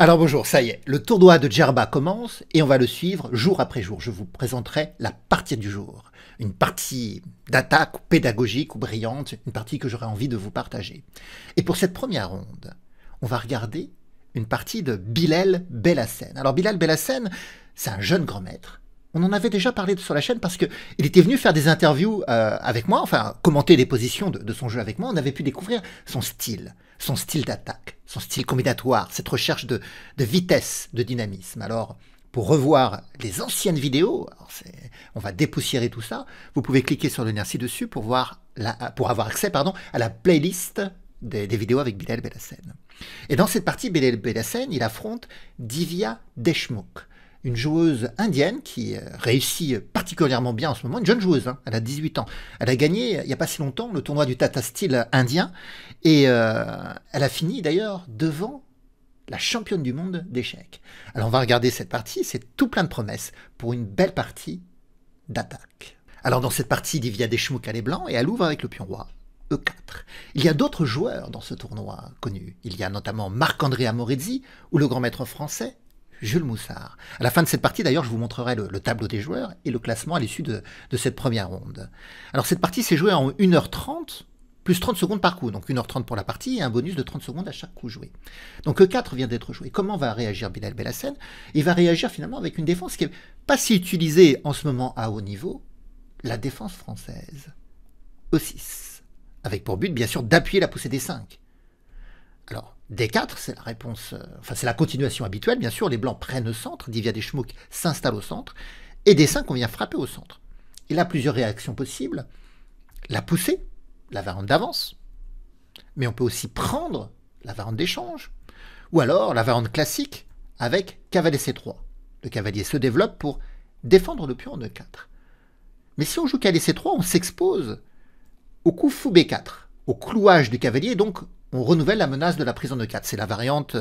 Alors bonjour, ça y est, le tournoi de Djerba commence et on va le suivre jour après jour. Je vous présenterai la partie du jour. Une partie d'attaque pédagogique ou brillante, une partie que j'aurais envie de vous partager. Et pour cette première ronde, on va regarder une partie de Bilal Belhassen. Alors Bilal Belhassen, c'est un jeune grand maître. On en avait déjà parlé sur la chaîne parce qu'il était venu faire des interviews avec moi, enfin commenter les positions de son jeu avec moi. On avait pu découvrir son style d'attaque, son style combinatoire, cette recherche de vitesse, de dynamisme. Alors, pour revoir les anciennes vidéos, on va dépoussiérer tout ça, vous pouvez cliquer sur le lien ci-dessus pour avoir accès à la playlist des vidéos avec Bilal Belhassen. Et dans cette partie, Bilal Belhassen, il affronte Divya Deshmukh, une joueuse indienne qui réussit particulièrement bien en ce moment, une jeune joueuse, hein, elle a 18 ans. Elle a gagné, il n'y a pas si longtemps, le tournoi du Tata Steel indien, et elle a fini d'ailleurs devant la championne du monde d'échecs. Alors on va regarder cette partie, c'est tout plein de promesses pour une belle partie d'attaque. Alors dans cette partie, Divya Deshmukh elle est blanc et elle ouvre avec le pion roi E4. Il y a d'autres joueurs dans ce tournoi connus. Il y a notamment Marc-André Amorizzi ou le grand maître français Jules Moussard. À la fin de cette partie, d'ailleurs, je vous montrerai le tableau des joueurs et le classement à l'issue de cette première ronde. Alors, cette partie s'est jouée en 1h30, plus 30 secondes par coup. Donc, 1h30 pour la partie et un bonus de 30 secondes à chaque coup joué. Donc, E4 vient d'être joué. Comment va réagir Bilal Belhassen? Il va réagir finalement avec une défense qui n'est pas si utilisée en ce moment à haut niveau, la défense française. E6. Avec pour but, bien sûr, d'appuyer la poussée des 5. Alors, D4, c'est la réponse, c'est la continuation habituelle, bien sûr, les blancs prennent le centre, Divya Deshmukh s'installe au centre, et D5, on vient frapper au centre. Il a plusieurs réactions possibles, la poussée, la variante d'avance, mais on peut aussi prendre la variante d'échange, ou alors la variante classique avec cavalier C3. Le cavalier se développe pour défendre le pion en E4. Mais si on joue cavalier C3, on s'expose au coup fou B4, au clouage du cavalier, donc on renouvelle la menace de la prise en E4. C'est la variante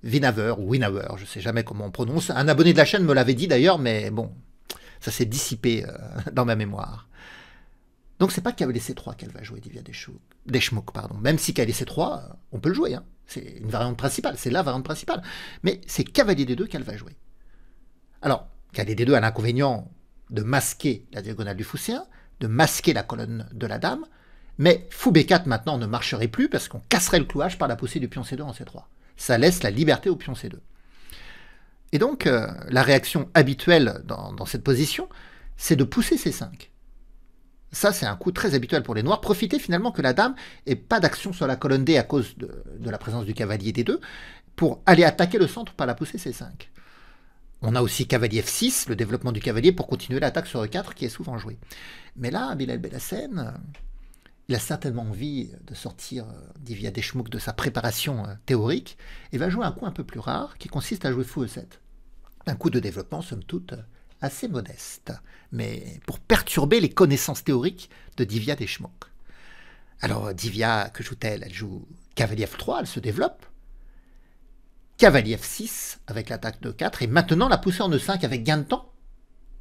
Winawer ou Winawer, je ne sais jamais comment on prononce. Un abonné de la chaîne me l'avait dit d'ailleurs, mais bon, ça s'est dissipé dans ma mémoire. Donc c'est pas cavalier C3 qu'elle va jouer, Divya Deshmukh, pardon. Même si cavalier C3, on peut le jouer, hein. C'est une variante principale, c'est la variante principale. Mais c'est cavalier D2 qu'elle va jouer. Alors, cavalier D2 a l'inconvénient de masquer la diagonale du Fusséen, de masquer la colonne de la dame, mais fou B4 maintenant ne marcherait plus parce qu'on casserait le clouage par la poussée du pion C2 en C3. Ça laisse la liberté au pion C2. Et donc, la réaction habituelle dans cette position, c'est de pousser C5. Ça, c'est un coup très habituel pour les noirs. Profitez finalement que la dame n'ait pas d'action sur la colonne D à cause de la présence du cavalier D2 pour aller attaquer le centre par la poussée C5. On a aussi cavalier F6, le développement du cavalier pour continuer l'attaque sur E4 qui est souvent joué. Mais là, Bilal Belhassen, il a certainement envie de sortir Divya Deshmukh de sa préparation théorique et va jouer un coup un peu plus rare qui consiste à jouer fou E7. Un coup de développement, somme toute, assez modeste, mais pour perturber les connaissances théoriques de Divya Deshmukh. Alors Divya, que joue-t-elle? Elle joue cavalier F3, elle se développe. Cavalier F6 avec l'attaque de 4 et maintenant la poussée en E5 avec gain de temps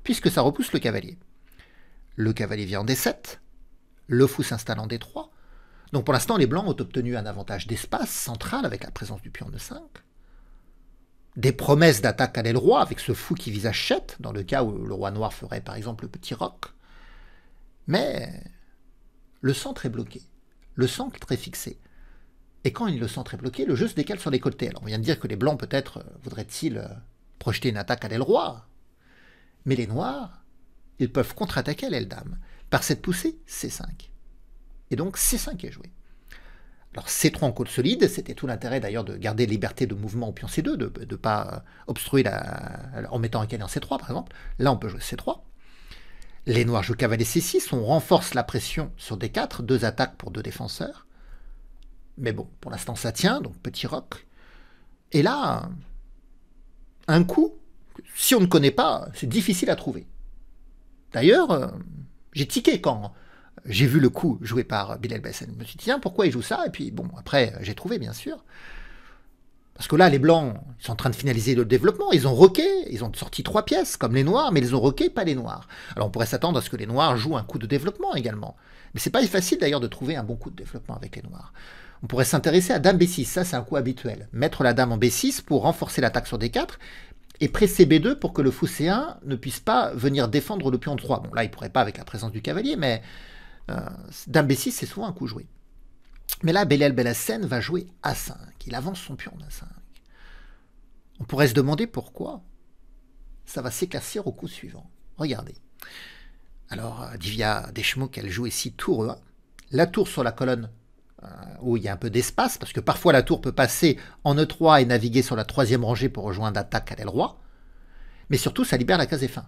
puisque ça repousse le cavalier. Le cavalier vient en D7. Le fou s'installe en D3. Donc pour l'instant, les blancs ont obtenu un avantage d'espace central avec la présence du pion en E5. Des promesses d'attaque à l'aile roi avec ce fou qui vise H7, dans le cas où le roi noir ferait par exemple le petit roc. Mais le centre est bloqué. Le centre est fixé. Et quand le centre est bloqué, le jeu se décale sur les côtés. Alors on vient de dire que les blancs peut-être voudraient-ils projeter une attaque à l'aile roi. Mais les noirs, ils peuvent contre-attaquer à l'aile dame par cette poussée C5. Et donc C5 est joué. Alors C3 en côte solide, c'était tout l'intérêt d'ailleurs de garder liberté de mouvement au pion C2, de ne pas obstruer en mettant un cavalier en C3 par exemple. Là on peut jouer C3. Les noirs jouent cavalier C6, on renforce la pression sur D4, 2 attaques pour 2 défenseurs. Mais bon, pour l'instant ça tient, donc petit roc. Et là, un coup, si on ne connaît pas, c'est difficile à trouver. D'ailleurs, j'ai tiqué quand j'ai vu le coup joué par Bilal Belhassen. Je me suis dit, tiens, pourquoi il joue ça? Et puis, bon, après, j'ai trouvé, bien sûr. Parce que là, les blancs, ils sont en train de finaliser le développement. Ils ont roqué, ils ont sorti 3 pièces, comme les noirs, mais ils ont roqué, pas les noirs. Alors, on pourrait s'attendre à ce que les noirs jouent un coup de développement également. Mais c'est pas facile, d'ailleurs, de trouver un bon coup de développement avec les noirs. On pourrait s'intéresser à dame B6, ça c'est un coup habituel. Mettre la dame en B6 pour renforcer l'attaque sur D4 et presser B2 pour que le fou C1 ne puisse pas venir défendre le pion 3. Bon là il pourrait pas avec la présence du cavalier, mais dame B6 c'est souvent un coup joué. Mais là Belal Belhacen va jouer A5, il avance son pion en A5. On pourrait se demander pourquoi. Ça va s'éclaircir au coup suivant. Regardez. Alors Divya Deschmuck elle joue ici tour E1. La tour sur la colonne où il y a un peu d'espace, parce que parfois la tour peut passer en E3 et naviguer sur la troisième rangée pour rejoindre l'attaque à l'aile roi, mais surtout ça libère la case F1.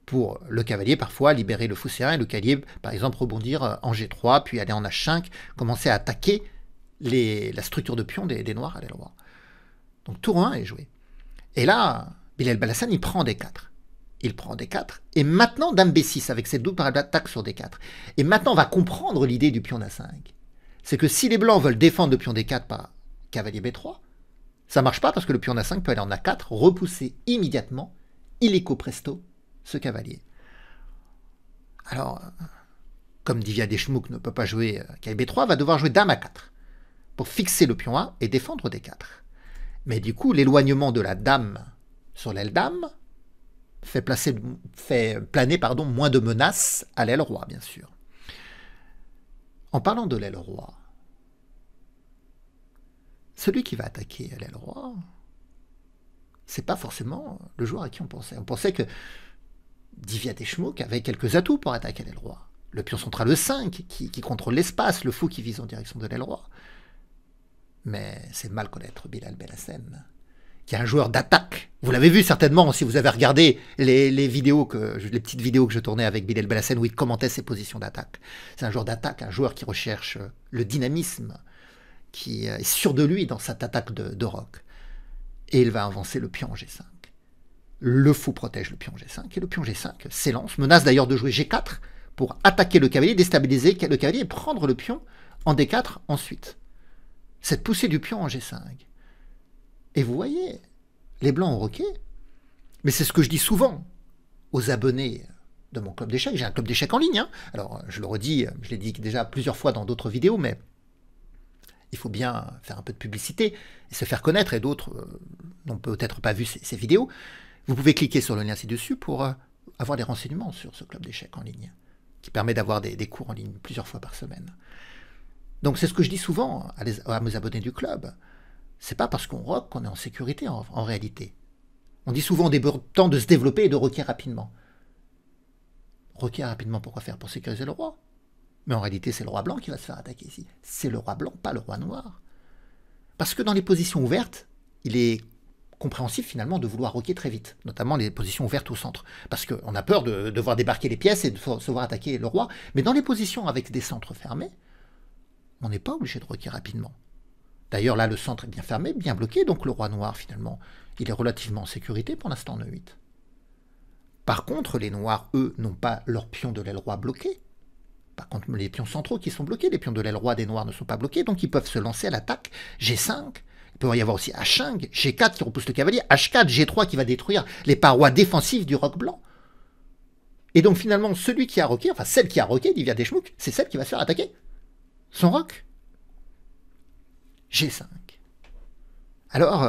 Pour le cavalier, parfois, libérer le fou C1 et le cavalier, par exemple, rebondir en G3, puis aller en H5, commencer à attaquer la structure de pion des noirs à l'aile roi. Donc tour 1 est joué. Et là, Belal Belhacen, il prend D4. Il prend D4, et maintenant dame B6 avec cette double attaque sur D4. Et maintenant on va comprendre l'idée du pion A5. C'est que si les blancs veulent défendre le pion D4 par cavalier B3, ça ne marche pas parce que le pion A5 peut aller en A4, repousser immédiatement, illico presto, ce cavalier. Alors, comme Divya Deschmuck ne peut pas jouer cavalier B3, va devoir jouer dame A4 pour fixer le pion A et défendre D4. Mais du coup, l'éloignement de la dame sur l'aile dame fait planer moins de menaces à l'aile roi, bien sûr. En parlant de l'aile roi, celui qui va attaquer à l'aile roi, c'est pas forcément le joueur à qui on pensait. On pensait que Divya Deschmuck avait quelques atouts pour attaquer l'aile roi. Le pion central E5 qui contrôle l'espace, le fou qui vise en direction de l'aile roi. Mais c'est mal connaître Belal Belhacen, qui est un joueur d'attaque. Vous l'avez vu certainement si vous avez regardé les petites vidéos que je tournais avec Belal Belhacen où il commentait ses positions d'attaque. C'est un joueur d'attaque, un joueur qui recherche le dynamisme, qui est sûr de lui dans cette attaque de roc. Et il va avancer le pion G5. Le fou protège le pion G5 et le pion G5 s'élance, menace d'ailleurs de jouer G4 pour attaquer le cavalier, déstabiliser le cavalier et prendre le pion en D4 ensuite. Cette poussée du pion en G5. Et vous voyez, les blancs ont roqué, mais c'est ce que je dis souvent aux abonnés de mon club d'échecs. J'ai un club d'échecs en ligne, hein. Alors je le redis, je l'ai dit déjà plusieurs fois dans d'autres vidéos, mais il faut bien faire un peu de publicité et se faire connaître, et d'autres n'ont peut-être pas vu ces vidéos. Vous pouvez cliquer sur le lien ci-dessus pour avoir des renseignements sur ce club d'échecs en ligne, qui permet d'avoir des cours en ligne plusieurs fois par semaine. Donc c'est ce que je dis souvent à mes abonnés du club. C'est pas parce qu'on rock qu'on est en sécurité en réalité. On dit souvent des temps de se développer et de rocker rapidement. Rocker rapidement, pourquoi faire? Pour sécuriser le roi. Mais en réalité, c'est le roi blanc qui va se faire attaquer ici. C'est le roi blanc, pas le roi noir. Parce que dans les positions ouvertes, il est compréhensif finalement de vouloir rocker très vite, notamment les positions ouvertes au centre. Parce qu'on a peur de devoir débarquer les pièces et de se voir attaquer le roi. Mais dans les positions avec des centres fermés, on n'est pas obligé de rocker rapidement. D'ailleurs, là, le centre est bien fermé, bien bloqué, donc le roi noir, finalement, il est relativement en sécurité pour l'instant en E8. Par contre, les noirs, eux, n'ont pas leur pion de l'aile roi bloqué. Par contre, les pions centraux qui sont bloqués, les pions de l'aile roi des noirs ne sont pas bloqués, donc ils peuvent se lancer à l'attaque. G5, il peut y avoir aussi H5, G4 qui repousse le cavalier, H4, G3 qui va détruire les parois défensives du roc blanc. Et donc finalement, celui qui a roqué, enfin celle qui a roqué, Divya Deschmuck, c'est celle qui va se faire attaquer. Son roc. G5. Alors,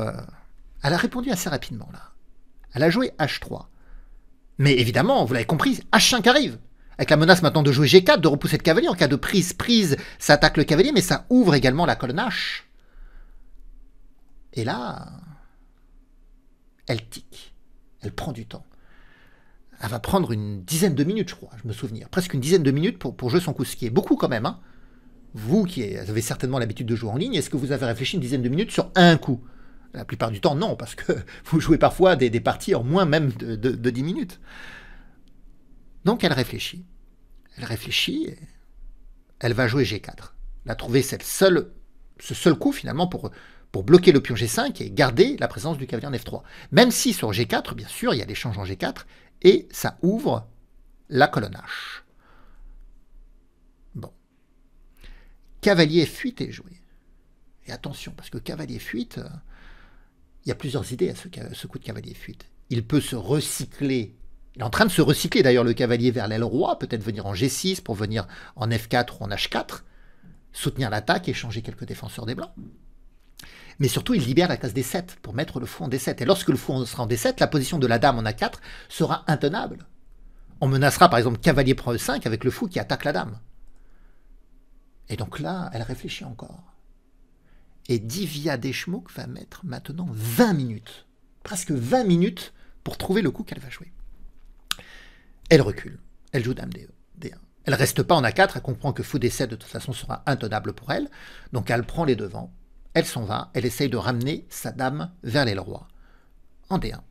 elle a répondu assez rapidement, là. Elle a joué H3. Mais évidemment, vous l'avez compris, H5 arrive. Avec la menace maintenant de jouer G4, de repousser le cavalier. En cas de prise, ça attaque le cavalier, mais ça ouvre également la colonne H. Et là, elle tic. Elle prend du temps. Elle va prendre une dizaine de minutes, je crois, je me souviens. Presque une dizaine de minutes pour jouer son coup, ce qui est beaucoup quand même, hein. Vous qui avez certainement l'habitude de jouer en ligne, est-ce que vous avez réfléchi une dizaine de minutes sur un coup? La plupart du temps, non, parce que vous jouez parfois des parties en moins même de 10 minutes. Donc elle réfléchit. Elle réfléchit et elle va jouer G4. Elle a trouvé ce seul coup finalement pour bloquer le pion G5 et garder la présence du cavalier en F3. Même si sur G4, bien sûr, il y a l'échange en G4 et ça ouvre la colonne H. Bon. Cavalier F8 est joué. Et attention, parce que cavalier F8, il y a plusieurs idées à ce coup de cavalier F8. Il peut se recycler. Il est en train de se recycler d'ailleurs le cavalier vers l'aile roi, peut-être venir en G6 pour venir en F4 ou en H4. soutenir l'attaque et changer quelques défenseurs des blancs. Mais surtout, il libère la case D7 pour mettre le fou en D7. Et lorsque le fou sera en D7, la position de la dame en A4 sera intenable. On menacera par exemple cavalier prend E5 avec le fou qui attaque la dame. Et donc là, elle réfléchit encore. Et Divya Deschmuke va mettre maintenant 20 minutes, presque 20 minutes pour trouver le coup qu'elle va jouer. Elle recule, elle joue dame D1. Elle ne reste pas en A4, elle comprend que fou D7 de toute façon sera intenable pour elle, donc elle prend les devants, elle s'en va, elle essaye de ramener sa dame vers l'aile roi, en D1.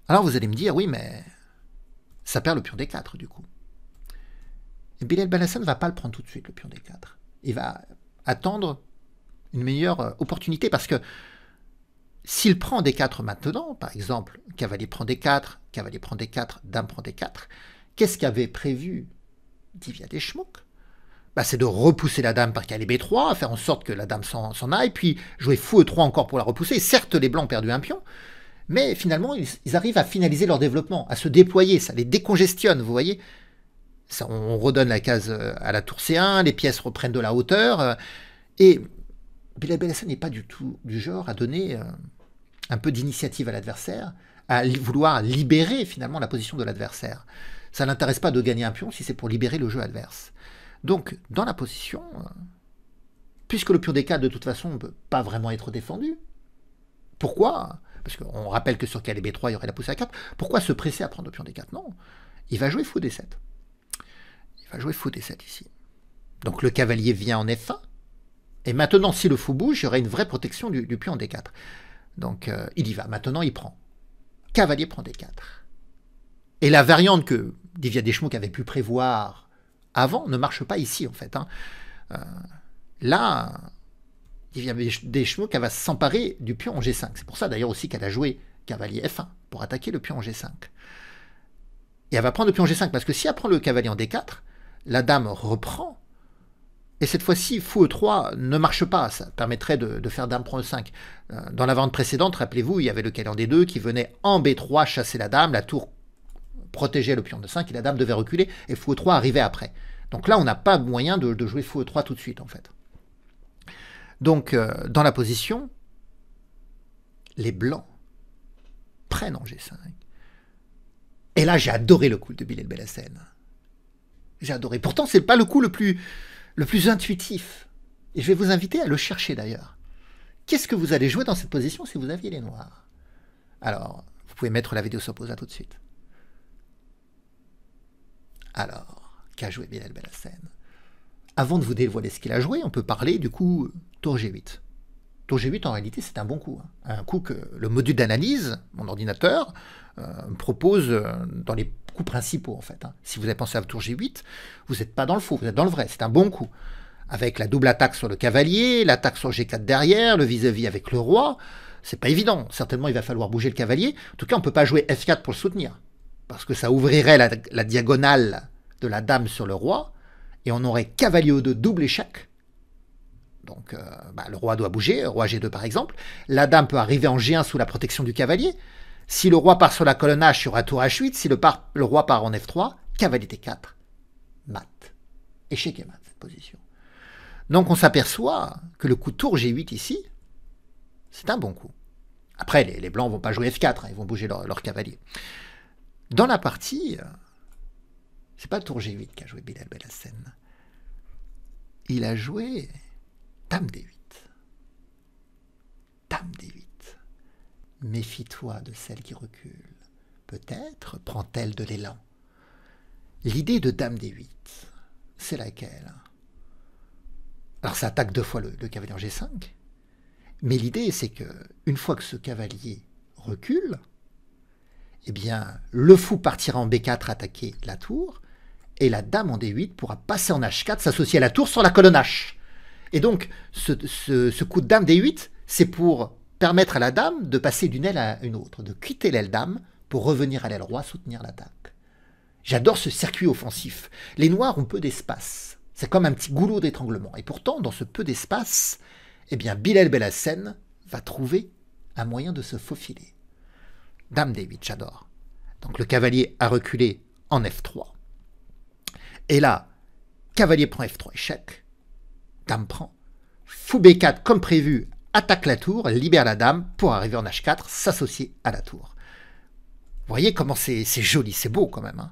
Alors vous allez me dire, oui mais ça perd le pion D4 du coup. Et Bilal Belhassen ne va pas le prendre tout de suite, le pion D4. Il va attendre une meilleure opportunité, parce que s'il prend D4 maintenant, par exemple, cavalier prend D4, cavalier prend D4, dame prend D4, qu'est-ce qu'avait prévu Divya Deschmuke? C'est de repousser la dame par cavalier B3, faire en sorte que la dame s'en aille, puis jouer fou E3 encore pour la repousser. Certes, les blancs ont perdu un pion, mais finalement, ils arrivent à finaliser leur développement, à se déployer, ça les décongestionne, vous voyez. Ça, on redonne la case à la tour C1, les pièces reprennent de la hauteur, et Bilal Belhassen n'est pas du tout du genre à donner un peu d'initiative à l'adversaire, à vouloir libérer finalement la position de l'adversaire. Ça ne l'intéresse pas de gagner un pion si c'est pour libérer le jeu adverse. Donc, dans la position, puisque le pion D4 de toute façon ne peut pas vraiment être défendu, pourquoi? Parce qu'on rappelle que sur cavalier B3, il y aurait la poussée à 4. Pourquoi se presser à prendre le pion D4? Non, il va jouer fou D7. Il va jouer fou D7 ici. Donc le cavalier vient en F1. Et maintenant, si le fou bouge, il y aurait une vraie protection du pion en D4. Donc il y va. Maintenant, il prend. Cavalier prend D4. Et la variante que Divya Deschmuke avait pu prévoir avant ne marche pas ici, en fait. Là, Divya Deschmuke va s'emparer du pion en G5. C'est pour ça, d'ailleurs, aussi qu'elle a joué cavalier F1 pour attaquer le pion en G5. Et elle va prendre le pion en G5, parce que si elle prend le cavalier en D4, la dame reprend. Et cette fois-ci, fou E3 ne marche pas, ça permettrait de faire dame prend E5. Dans la variante précédente, rappelez-vous, il y avait le cavalier en D2 qui venait en B3 chasser la dame, la tour protégeait le pion de 5 et la dame devait reculer, et fou E3 arrivait après. Donc là, on n'a pas moyen de jouer fou E3 tout de suite, en fait. Donc, dans la position, les blancs prennent en G5. Et là, j'ai adoré le coup de Bilal Belhassen. J'ai adoré. Pourtant, c'est pas le coup le plus intuitif. Et je vais vous inviter à le chercher d'ailleurs. Qu'est-ce que vous allez jouer dans cette position si vous aviez les noirs? Alors, vous pouvez mettre la vidéo sur pause, à tout de suite. Alors, qu'a joué Bilal Belhassen? Avant de vous dévoiler ce qu'il a joué, on peut parler du coup tour G8. Tour G8, en réalité, c'est un bon coup. Un coup que le module d'analyse, mon ordinateur, propose dans les coups principaux, en fait. Si vous avez pensé à tour G8, vous n'êtes pas dans le faux, vous êtes dans le vrai. C'est un bon coup. Avec la double attaque sur le cavalier, l'attaque sur G4 derrière, le vis-à-vis avec le roi, c'est pas évident. Certainement, il va falloir bouger le cavalier. En tout cas, on ne peut pas jouer F4 pour le soutenir, parce que ça ouvrirait la diagonale de la dame sur le roi, et on aurait cavalier E2 double échec. Donc, le roi doit bouger, roi G2 par exemple. La dame peut arriver en G1 sous la protection du cavalier. Si le roi part sur la colonne H, il y aura tour H8. Si le roi part en F3, cavalier T4, mat. Échec et mat, cette position. Donc, on s'aperçoit que le coup tour G8 ici, c'est un bon coup. Après, les blancs ne vont pas jouer F4, ils vont bouger leur cavalier. Dans la partie, c'est pas le tour G8 qu'a joué Bilal Belhassen. Il a joué dame D8. Dame D8. Méfie-toi de celle qui recule. Peut-être prend-elle de l'élan. L'idée de dame D8, c'est laquelle? Alors ça attaque deux fois le cavalier en G5, mais l'idée c'est que une fois que ce cavalier recule, eh bien le fou partira en B4 attaquer la tour, et la dame en D8 pourra passer en H4, s'associer à la tour sur la colonne H. Et donc ce coup de dame D8, c'est pour permettre à la dame de passer d'une aile à une autre, de quitter l'aile dame pour revenir à l'aile roi, soutenir l'attaque. J'adore ce circuit offensif. Les noirs ont peu d'espace. C'est comme un petit goulot d'étranglement. Et pourtant, dans ce peu d'espace, eh bien, Bilal Belhassen va trouver un moyen de se faufiler. Dame D8, j'adore. Donc le cavalier a reculé en F3. Et là, cavalier prend F3, échec. dame prend, fou B4 comme prévu, attaque la tour, libère la dame pour arriver en H4, s'associer à la tour. Vous voyez comment c'est joli, c'est beau quand même. Hein.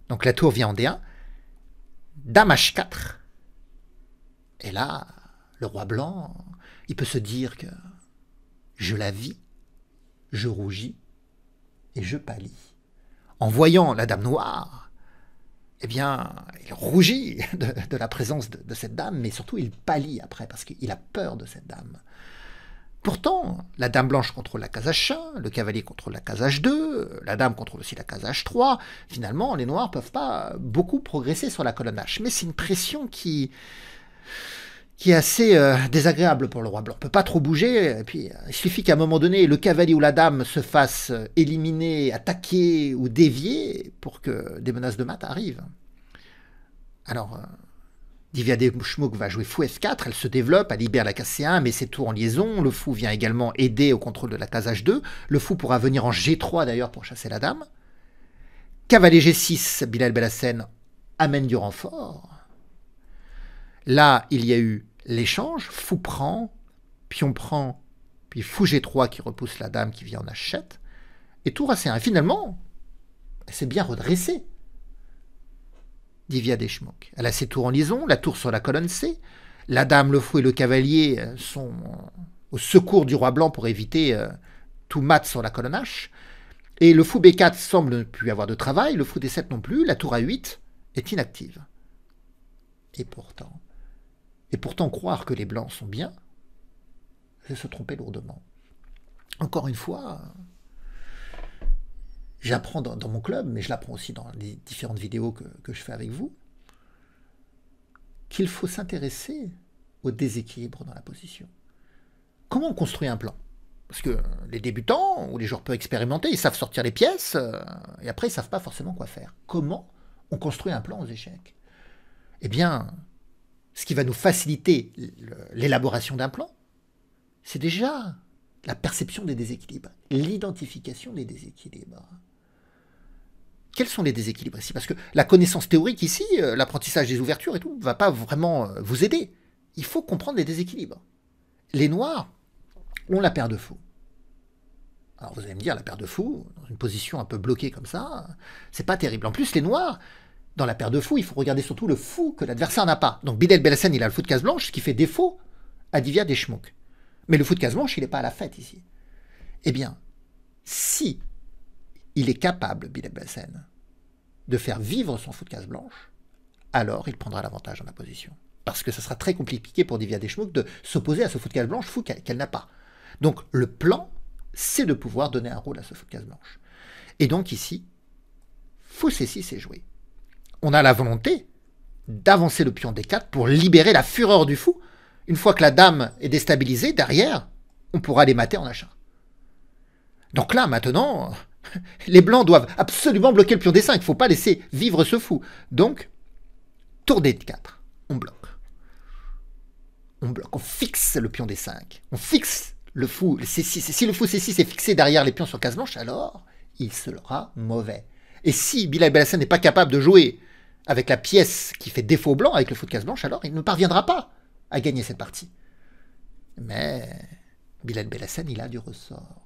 Donc la tour vient en D1, dame H4, et là, le roi blanc, il peut se dire que je la vis, je rougis et je pâlis. En voyant la dame noire, eh bien, il rougit de la présence de cette dame, mais surtout il pâlit après, parce qu'il a peur de cette dame. Pourtant, la dame blanche contrôle la case H1, le cavalier contrôle la case H2, la dame contrôle aussi la case H3. Finalement, les noirs ne peuvent pas beaucoup progresser sur la colonne H. Mais c'est une pression qui est assez désagréable pour le roi blanc. On ne peut pas trop bouger, et puis il suffit qu'à un moment donné, le cavalier ou la dame se fasse éliminer, attaquer ou dévier pour que des menaces de mat arrivent. Alors, Divya Deschmuke va jouer fou F4, elle se développe, elle libère la case C1, mais ses tours en liaison, le fou vient également aider au contrôle de la case H2, le fou pourra venir en G3 d'ailleurs pour chasser la dame. Cavalier G6, Bilal Belhassen amène du renfort. Là, il y a eu l'échange, fou prend, puis fou G3 qui repousse la dame qui vient en H7, et tour A1. Et finalement, elle s'est bien redressée, Divya Deschmuke. Elle a ses tours en liaison, la tour sur la colonne C, la dame, le fou et le cavalier sont au secours du roi blanc pour éviter tout mat sur la colonne H, et le fou B4 semble ne plus avoir de travail, le fou D7 non plus, la tour A8 est inactive. Et pourtant croire que les blancs sont bien, c'est se tromper lourdement. Encore une fois, j'apprends dans mon club, mais je l'apprends aussi dans les différentes vidéos que je fais avec vous, qu'il faut s'intéresser au déséquilibre dans la position. Comment on construit un plan? Parce que les débutants ou les joueurs peu expérimentés, ils savent sortir les pièces, et après ils ne savent pas forcément quoi faire. Comment on construit un plan aux échecs? Eh bien, ce qui va nous faciliter l'élaboration d'un plan, c'est déjà la perception des déséquilibres, l'identification des déséquilibres. Quels sont les déséquilibres ici? Parce que la connaissance théorique ici, l'apprentissage des ouvertures et tout, ne va pas vraiment vous aider. Il faut comprendre les déséquilibres. Les noirs ont la paire de fous. Alors vous allez me dire, la paire de fous, dans une position un peu bloquée comme ça, c'est pas terrible. En plus, les noirs, dans la paire de fous, il faut regarder surtout le fou que l'adversaire n'a pas. Donc Bilal Belhassen, il a le fou de case blanche, ce qui fait défaut à Divya Deschmuke. Mais le fou de case blanche, il n'est pas à la fête ici. Eh bien, si il est capable, Bilal Belhassen, de faire vivre son fou de case blanche, alors il prendra l'avantage dans la position. Parce que ce sera très compliqué pour Divya Deschmuke de s'opposer à ce fou de case blanche, fou qu'elle n'a pas. Donc le plan, c'est de pouvoir donner un rôle à ce fou de case blanche. Et donc ici, fou C6 est joué. On a la volonté d'avancer le pion D4 pour libérer la fureur du fou. Une fois que la dame est déstabilisée, derrière, on pourra les mater en H1. Donc là, maintenant, les blancs doivent absolument bloquer le pion D5. Il ne faut pas laisser vivre ce fou. Donc, tour D4, on bloque. On bloque, on fixe le pion D5. On fixe le fou C6. Et si le fou C6 est fixé derrière les pions sur case blanche, alors il sera mauvais. Et si Bilal Belhassen n'est pas capable de jouer avec la pièce qui fait défaut au blanc, avec le fou de case blanche, alors il ne parviendra pas à gagner cette partie. Mais Bilal Belhassen, il a du ressort.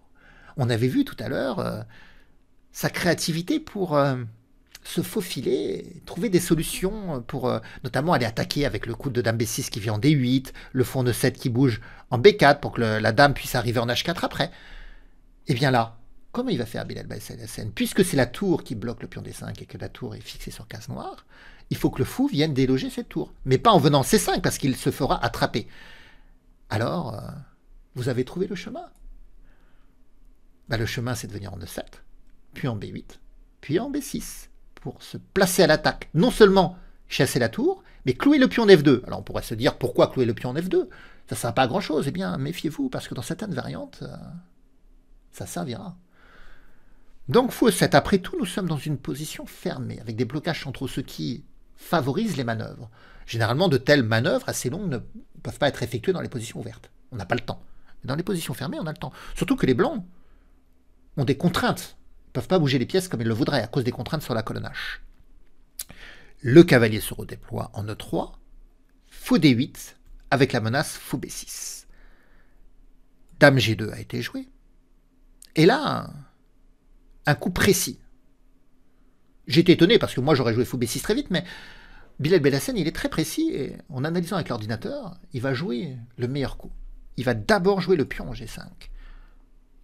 On avait vu tout à l'heure sa créativité pour se faufiler, trouver des solutions pour notamment aller attaquer avec le coup de dame B6 qui vient en D8, le fou en E7 qui bouge en B4 pour que la dame puisse arriver en H4 après. Et bien là, comment il va faire Bilal Belhassen? Puisque c'est la tour qui bloque le pion D5 et que la tour est fixée sur case noire, il faut que le fou vienne déloger cette tour. Mais pas en venant C5 parce qu'il se fera attraper. Alors, vous avez trouvé le chemin. Ben, le chemin, c'est de venir en E7, puis en B8, puis en B6, pour se placer à l'attaque. Non seulement chasser la tour, mais clouer le pion en F2. Alors on pourrait se dire, pourquoi clouer le pion en F2? Ça ne sert pas à grand-chose. Eh bien, méfiez-vous, parce que dans certaines variantes, ça servira. Donc, fou E7. Après tout, nous sommes dans une position fermée, avec des blocages centraux, ce qui favorise les manœuvres. Généralement, de telles manœuvres assez longues ne peuvent pas être effectuées dans les positions ouvertes. On n'a pas le temps. Mais dans les positions fermées, on a le temps. Surtout que les blancs ont des contraintes. Ils ne peuvent pas bouger les pièces comme ils le voudraient à cause des contraintes sur la colonne H. Le cavalier se redéploie en E3. Fou D8. avec la menace fou B6. Dame G2 a été jouée. Et là, un coup précis. J'étais étonné parce que moi j'aurais joué fou B6 très vite, mais Bilal Belhassen, il est très précis et en analysant avec l'ordinateur, il va jouer le meilleur coup. Il va d'abord jouer le pion en G5.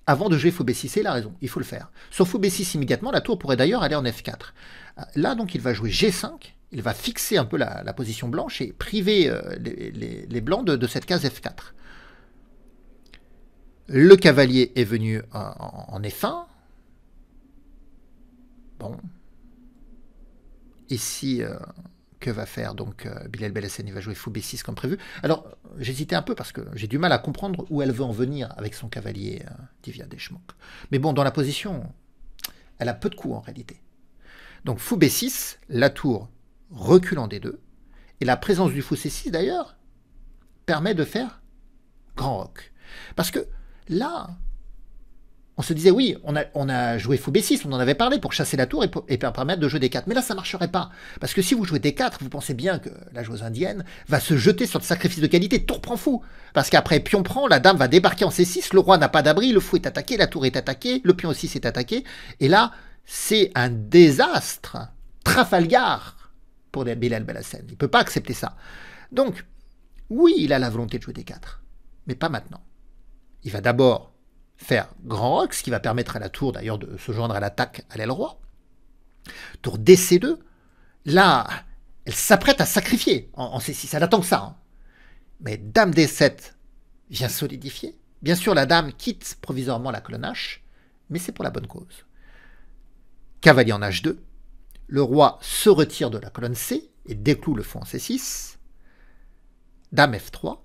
Avant de jouer fou B6, il a raison, il faut le faire. Sur fou B6 immédiatement, la tour pourrait d'ailleurs aller en F4. Là donc il va jouer G5, il va fixer un peu la position blanche et priver les blancs de cette case F4. Le cavalier est venu en F1. Bon. Ici, que va faire donc Bilal Belhassen? Il va jouer fou B6 comme prévu. Alors, j'hésitais un peu parce que j'ai du mal à comprendre où elle veut en venir avec son cavalier Divya Deschmok. Mais bon, dans la position, elle a peu de coups en réalité. Donc fou B6, la tour recule en D2. Et la présence du fou C6 d'ailleurs permet de faire grand roc. Parce que là, on se disait, oui, on a joué fou B6, on en avait parlé pour chasser la tour et permettre de jouer D4. Mais là, ça ne marcherait pas. Parce que si vous jouez D4, vous pensez bien que la joueuse indienne va se jeter sur le sacrifice de qualité. Tour prend fou. Parce qu'après, pion prend, la dame va débarquer en C6, le roi n'a pas d'abri, le fou est attaqué, la tour est attaquée, le pion aussi s'est attaqué. Et là, c'est un désastre. Trafalgar pour Bilal Belhassen. Il ne peut pas accepter ça. Donc, oui, il a la volonté de jouer D4. Mais pas maintenant. Il va d'abord faire grand roc, ce qui va permettre à la tour d'ailleurs de se joindre à l'attaque à l'aile roi. Tour DC2, là, elle s'apprête à sacrifier en C6, elle attend que ça. Hein. Mais dame D7 vient solidifier. Bien sûr, la dame quitte provisoirement la colonne H, mais c'est pour la bonne cause. Cavalier en H2, le roi se retire de la colonne C et décloue le fou en C6. Dame F3,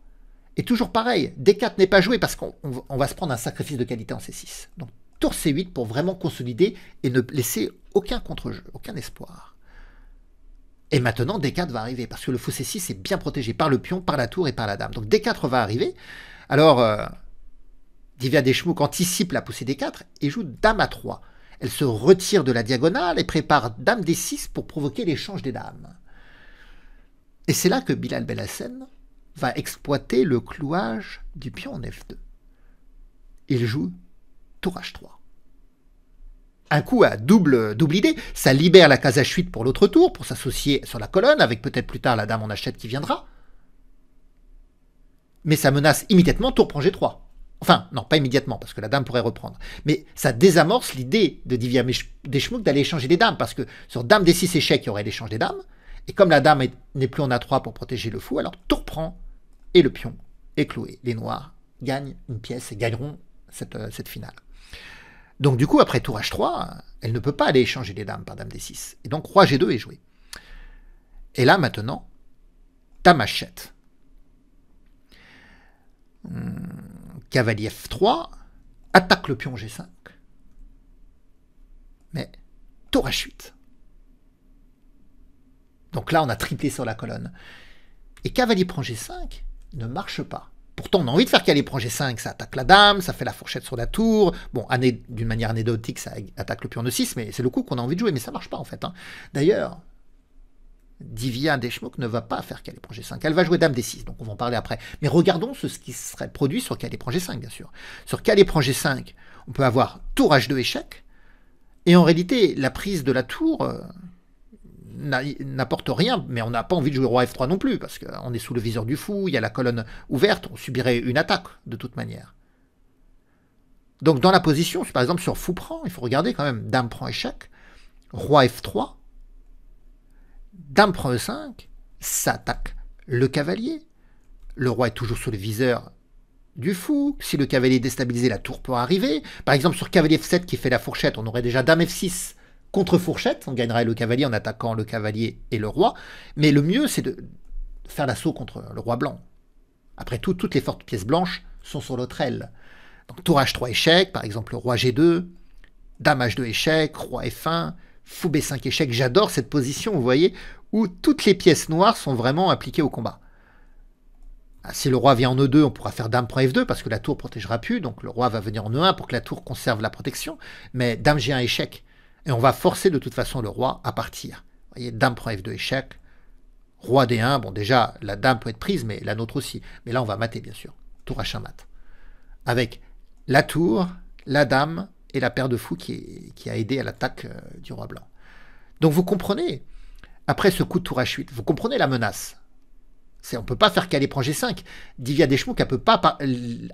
et toujours pareil, D4 n'est pas joué parce qu'on va se prendre un sacrifice de qualité en C6. Donc tour C8 pour vraiment consolider et ne laisser aucun contre-jeu, aucun espoir. Et maintenant D4 va arriver parce que le fou C6 est bien protégé par le pion, par la tour et par la dame. Donc D4 va arriver. Alors Divya Deschmok anticipe la poussée D4 et joue dame A3. Elle se retire de la diagonale et prépare dame D6 pour provoquer l'échange des dames. Et c'est là que Bilal Belhassen va exploiter le clouage du pion en F2. Il joue tour H3. Un coup à double idée, ça libère la case H8 pour l'autre tour, pour s'associer sur la colonne, avec peut-être plus tard la dame en H7 qui viendra. Mais ça menace immédiatement tour prend G3. Enfin, non, pas immédiatement, parce que la dame pourrait reprendre. Mais ça désamorce l'idée de Divya Deschmok d'aller échanger des dames, parce que sur dame D6 échec, il y aurait l'échange des dames, et comme la dame n'est plus en A3 pour protéger le fou, alors tour prend, et le pion est cloué. Les noirs gagnent une pièce et gagneront cette finale. Donc du coup, après tour H3, elle ne peut pas aller échanger les dames par dame D6. Et donc roi G2 est joué. Et là, maintenant, dame H7. Cavalier F3, attaque le pion G5. Mais tour H8. Donc là, on a triplé sur la colonne. Et cavalier prend G5 ne marche pas. Pourtant, on a envie de faire cavalier prend G5, ça attaque la dame, ça fait la fourchette sur la tour. Bon, d'une manière anecdotique, ça attaque le pion de 6, mais c'est le coup qu'on a envie de jouer, mais ça marche pas en fait. Hein. D'ailleurs, Divya Deschmok ne va pas faire cavalier prend G5, elle va jouer dame D6, donc on va en parler après. Mais regardons ce qui serait produit sur cavalier prend G5, bien sûr. Sur cavalier prend G5, on peut avoir tour H2 échec, et en réalité, la prise de la tour n'apporte rien, mais on n'a pas envie de jouer roi F3 non plus, parce qu'on est sous le viseur du fou, il y a la colonne ouverte, on subirait une attaque de toute manière. Donc dans la position, par exemple sur fou prend, il faut regarder quand même, dame prend échec, roi F3, dame prend E5, ça attaque le cavalier, le roi est toujours sous le viseur du fou, si le cavalier est déstabilisé, la tour peut arriver, par exemple sur cavalier F7 qui fait la fourchette, on aurait déjà dame F6, contre fourchette, on gagnerait le cavalier en attaquant le cavalier et le roi, mais le mieux c'est de faire l'assaut contre le roi blanc. Après tout, toutes les fortes pièces blanches sont sur l'autre aile. Donc tour H3 échec, par exemple le roi G2, dame H2 échec, roi F1, fou B5 échec, j'adore cette position, vous voyez, où toutes les pièces noires sont vraiment appliquées au combat. Si le roi vient en E2, on pourra faire dame prend F2, parce que la tour protégera plus, donc le roi va venir en E1 pour que la tour conserve la protection, mais dame G1 échec, et on va forcer de toute façon le roi à partir. Vous voyez, dame prend F2 échec, Roi D1, bon déjà, la dame peut être prise, mais la nôtre aussi. Mais là, on va mater, bien sûr. Tour H1 mat. Avec la tour, la dame et la paire de fous qui a aidé à l'attaque du roi blanc. Donc vous comprenez, après ce coup de tour H8, vous comprenez la menace. On ne peut pas faire Calais prend G5. Divya Deschmuck, elle ne peut pas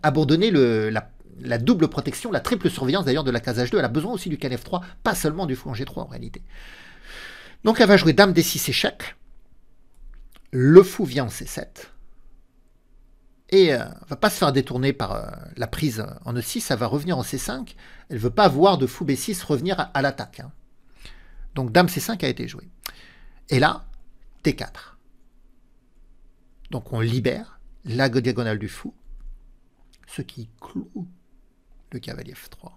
abandonner la double protection, la triple surveillance d'ailleurs de la case H2. Elle a besoin aussi du Calais F3, pas seulement du fou en G3 en réalité. Donc elle va jouer dame D6 échec. Le fou vient en C7. Et elle ne va pas se faire détourner par la prise en E6, elle va revenir en C5. Elle ne veut pas voir de fou B6 revenir à l'attaque. Hein. Donc dame C5 a été jouée. Et là, T4. Donc on libère la diagonale du fou, ce qui cloue le cavalier F3.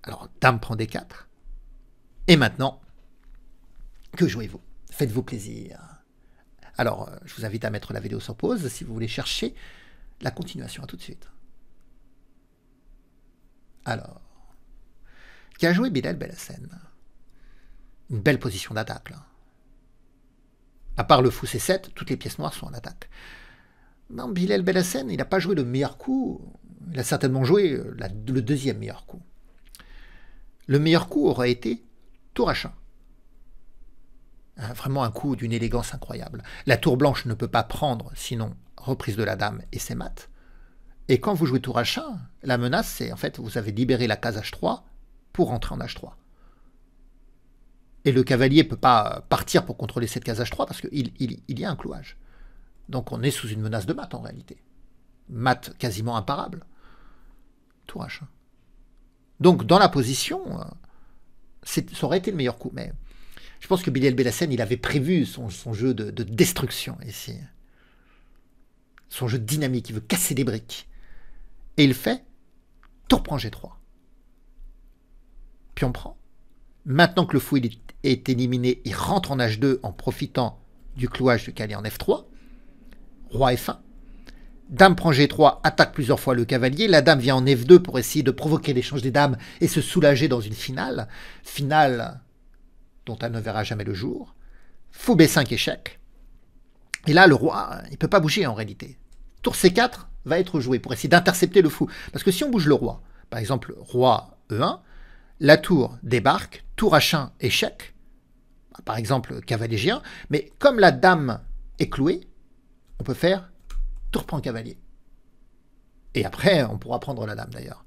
Alors dame prend D4. Et maintenant, que jouez-vous? Faites-vous plaisir. Alors, je vous invite à mettre la vidéo sur pause si vous voulez chercher la continuation. À tout de suite. Alors, qu'a joué Bilal Belhassen? Une belle position d'attaque, là. À part le fou C7, toutes les pièces noires sont en attaque. Non, Bilal Belhassen, il n'a pas joué le meilleur coup. Il a certainement joué le deuxième meilleur coup. Le meilleur coup aurait été tour H1. Vraiment un coup d'une élégance incroyable. La tour blanche ne peut pas prendre, sinon reprise de la dame et c'est mat. Et quand vous jouez tour H1, la menace, c'est en fait, vous avez libéré la case H3 pour rentrer en H3. Et le cavalier ne peut pas partir pour contrôler cette case H3 parce qu'il y a un clouage. Donc on est sous une menace de mat en réalité. Mat quasiment imparable. Tour H1. Donc dans la position, ça aurait été le meilleur coup. Mais je pense que Bilal Belhassen, il avait prévu son jeu de destruction ici. Son jeu dynamique, il veut casser des briques. Et il fait tour prend G3. Puis on prend. Maintenant que le fou est éliminé, il rentre en H2 en profitant du clouage du cavalier en F3. Roi F1. Dame prend G3, attaque plusieurs fois le cavalier. La dame vient en F2 pour essayer de provoquer l'échange des dames et se soulager dans une finale. Finale dont elle ne verra jamais le jour. Fou B5 échec. Et là, le roi, il ne peut pas bouger en réalité. Tour C4 va être joué pour essayer d'intercepter le fou. Parce que si on bouge le roi, par exemple, roi E1, la tour débarque, tour H1 échec, par exemple cavalier G1, mais comme la dame est clouée, on peut faire tour prend cavalier. Et après, on pourra prendre la dame d'ailleurs.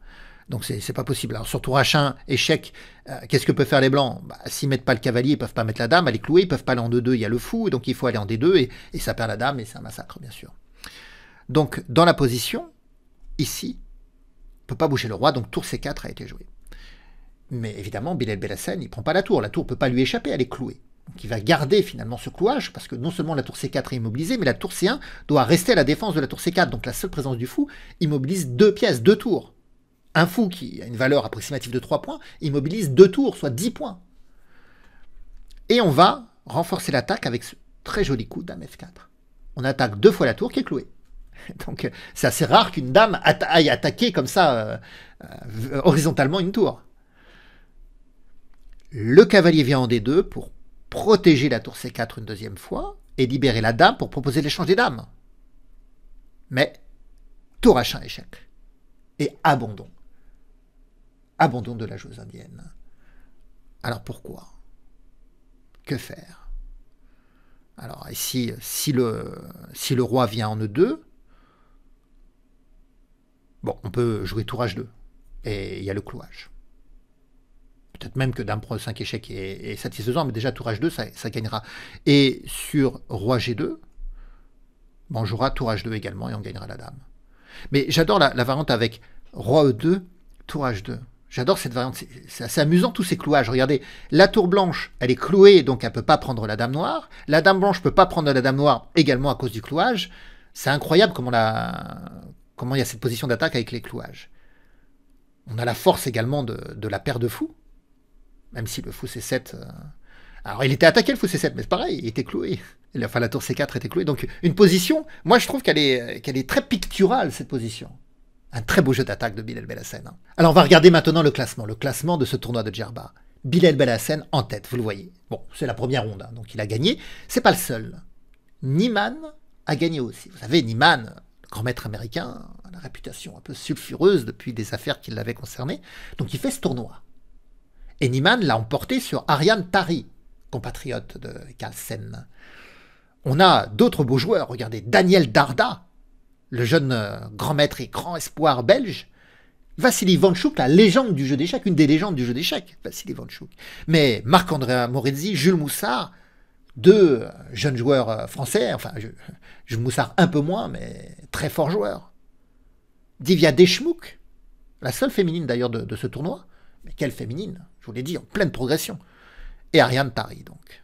Donc c'est pas possible. Alors sur tour H1, échec, qu'est-ce que peuvent faire les blancs? S'ils mettent pas le cavalier, ils peuvent pas mettre la dame, elle est clouée, ils peuvent pas aller en D2, il y a le fou, donc il faut aller en D2, et ça perd la dame, et c'est un massacre, bien sûr. Donc dans la position, ici, on ne peut pas bouger le roi, donc tour C4 a été joué. Mais évidemment, Bilal Belhassen, il ne prend pas la tour ne peut pas lui échapper, elle est clouée. Donc il va garder finalement ce clouage, parce que non seulement la tour C4 est immobilisée, mais la tour C1 doit rester à la défense de la tour C4. Donc la seule présence du fou immobilise deux pièces, deux tours. Un fou qui a une valeur approximative de 3 points, immobilise 2 tours, soit 10 points. Et on va renforcer l'attaque avec ce très joli coup dame F4. On attaque 2 fois la tour qui est clouée. Donc c'est assez rare qu'une dame aille attaquer comme ça horizontalement une tour. Le cavalier vient en D2 pour protéger la tour C4 une deuxième fois et libérer la dame pour proposer l'échange des dames. Mais tour H1 échec. Et abandon. Abandon de la joueuse indienne. Alors pourquoi? Que faire? Alors ici, si le roi vient en E2, bon, on peut jouer tour H2. Et il y a le clouage. Peut-être même que dame prend 5 échecs est satisfaisant, mais déjà tour H2, ça gagnera. Et sur roi G2, bon, on jouera tour H2 également et on gagnera la dame. Mais j'adore la variante avec roi E2, tour H2. J'adore cette variante, c'est assez amusant tous ces clouages. Regardez, la tour blanche, elle est clouée, donc elle ne peut pas prendre la dame noire. La dame blanche ne peut pas prendre la dame noire également à cause du clouage. C'est incroyable comment il y a cette position d'attaque avec les clouages. On a la force également de la paire de fous, même si le fou C7... Alors il était attaqué le fou C7, mais c'est pareil, il était cloué. Enfin la tour C4 était clouée. Donc une position, moi je trouve qu'elle est très picturale cette position. Un très beau jeu d'attaque de Bilal Belhassen. Alors on va regarder maintenant le classement de ce tournoi de Djerba. Bilal Belhassen en tête, vous le voyez. Bon, c'est la première ronde, donc il a gagné. C'est pas le seul. Niemann a gagné aussi. Vous savez, Niemann, le grand maître américain, a la réputation un peu sulfureuse depuis des affaires qui l'avaient concerné. Donc il fait ce tournoi. Et Niemann l'a emporté sur Ariane Tari, compatriote de Carlsen. On a d'autres beaux joueurs. Regardez, Daniel Darda, le jeune grand maître et grand espoir belge. Vassili Vanchuk, la légende du jeu d'échecs, une des légendes du jeu d'échecs, Vassili Vanchuk. Mais Marc-André Morizzi, Jules Moussard, deux jeunes joueurs français, enfin, Jules Moussard un peu moins, mais très fort joueur. Divya Deshmukh, la seule féminine d'ailleurs de ce tournoi, mais quelle féminine, je vous l'ai dit, en pleine progression. Et Ariane Tari, donc.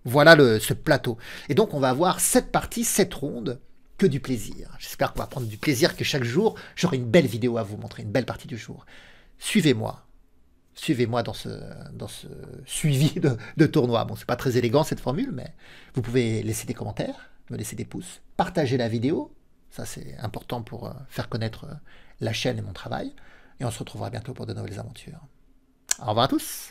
Voilà ce plateau. Et donc, on va avoir 7 parties, 7 rondes, que du plaisir. J'espère qu'on va prendre du plaisir, que chaque jour, j'aurai une belle vidéo à vous montrer, une belle partie du jour. Suivez-moi. Suivez-moi dans ce suivi de tournoi. Bon, c'est pas très élégant cette formule, mais vous pouvez laisser des commentaires, me laisser des pouces, partager la vidéo. Ça, c'est important pour faire connaître la chaîne et mon travail. Et on se retrouvera bientôt pour de nouvelles aventures. Au revoir à tous.